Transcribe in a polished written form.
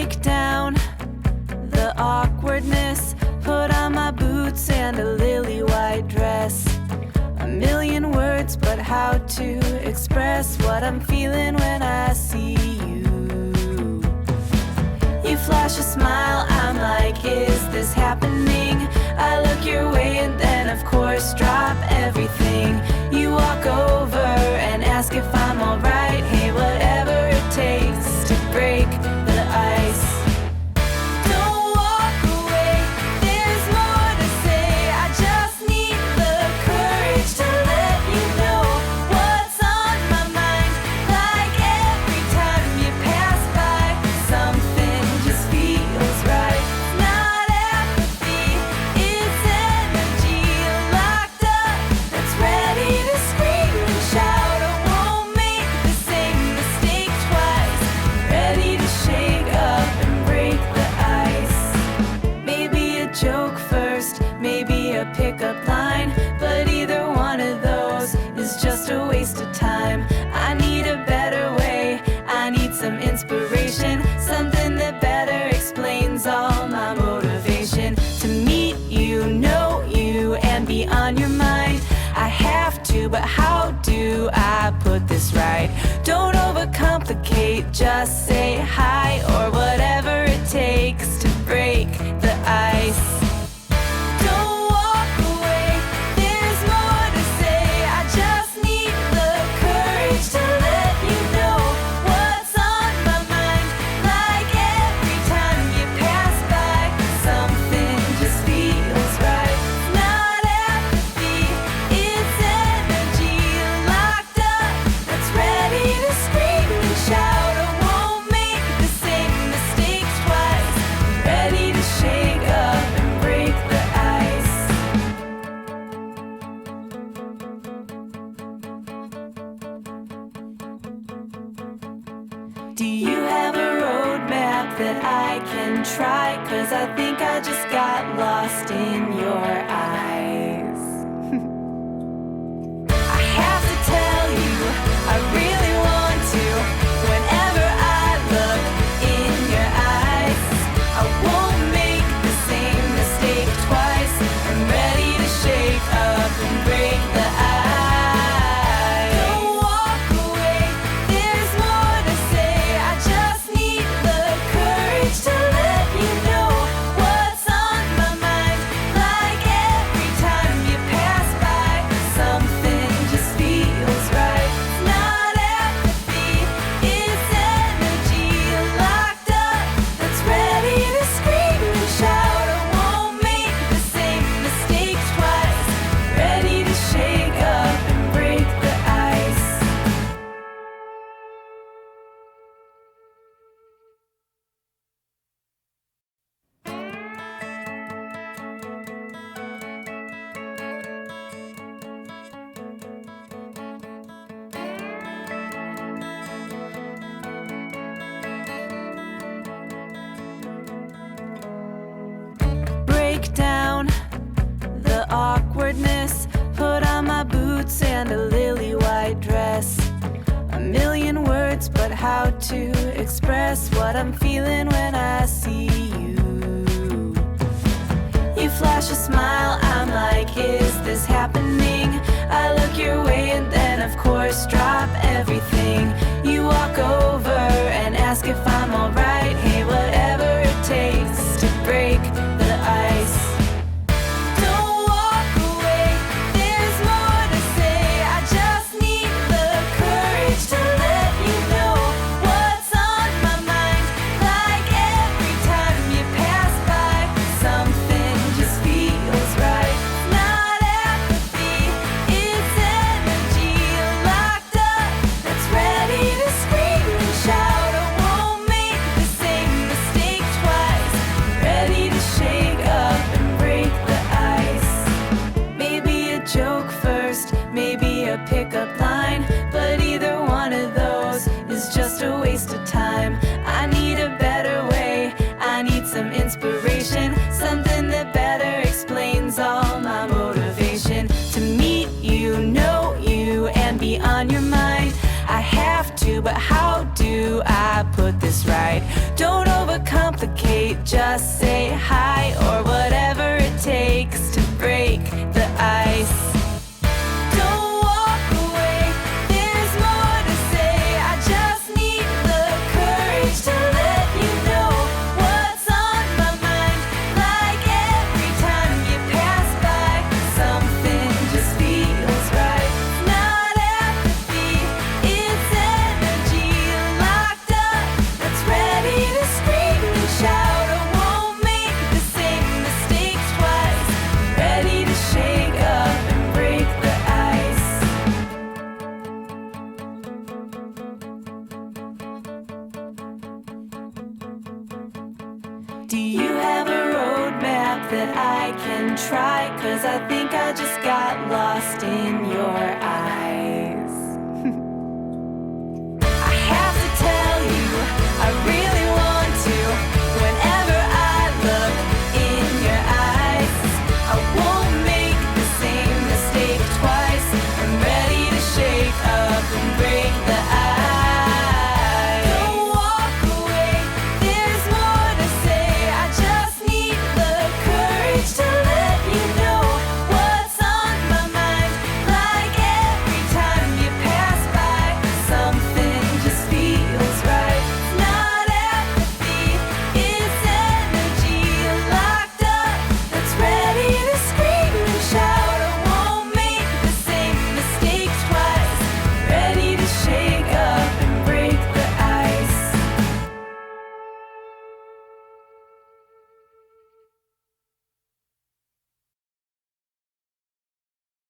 break down the awkwardness, put on my boots and a lily white dress. A million words, but how to express what I'm feeling when I see you. You flash a smile, I'm like, is this happening? I look your way and then of course drop everything. You walk over and ask if I'm alright. Hey, whatever it takes to break the ice. Don't walk away, there's more to say. I just need the courage to let you know what's on my mind. Like every time you pass by, something just feels right. Not apathy, it's energy locked up that's ready to scream and shout. I won't make the same mistake twice. Ready to shake up and break the ice. Maybe a joke first, maybe a pickup line, but either one of those is just a waste of time. I need a better way, I need some inspiration, something that better explains all my motivation. To meet you, know you, and be on your mind. I have to, but how do I put this right? Don't overcomplicate, just say hi or whatever it takes to break the ice. Don't walk away, there's more to say. I just need the courage to let you know what's on my mind. Like every time you pass by, something just feels right. Not apathy, it's energy locked up that's ready to scream and shout. I won't make the same mistake twice. Ready to shake up and break the ice. Do you have a roadmap that I can try? 'Cause I think I just got lost in your eyes. I have to tell you, I really want to. Whenever I look in your eyes, I won't make the same mistake twice. I'm ready to shake up and break the ice. Don't walk away, there's more to say. I just need the courage to let you know what's on my mind. Like every time you pass by, something just feels right. Not apathy, it's energy locked up that's ready to scream and shout. I won't make the same mistake twice. Ready to shake up and break the ice. Break down the awkwardness, put on my boots and a lily white dress. A million words, but how to express what I'm feeling when I see you. You flash a smile, I'm like, is this happening? I look your way and then of course drop everything. You walk over and ask if I'm alright. Hey, whatever it takes to break the ice. Don't walk away, there's more to say. I just need the courage to let you know what's on my mind. Like every time you pass by, something just feels right. Not apathy, it's energy locked up that's ready to scream and shout. I won't make the same mistake twice. Ready to shake up and break the ice. Maybe a joke first, maybe a pickup line, but either one of those is just a waste of time. I need a better way, I need some inspiration, something that better explains all my motivation. To meet you, know you, and be on your mind. I have to, but how do I put this right? Don't overcome complicate. Just say hi or whatever it takes to break the ice. Don't walk away, there's more to say. I just need the courage to let you know what's on my mind. Like every time you pass by, something just feels right. Not apathy, it's energy locked up that's ready to scream and shout. I won't make the same mistakes twice. I'm ready to shake up and break the ice. Do you have a roadmap that I can try? 'Cause I think I just got lost in your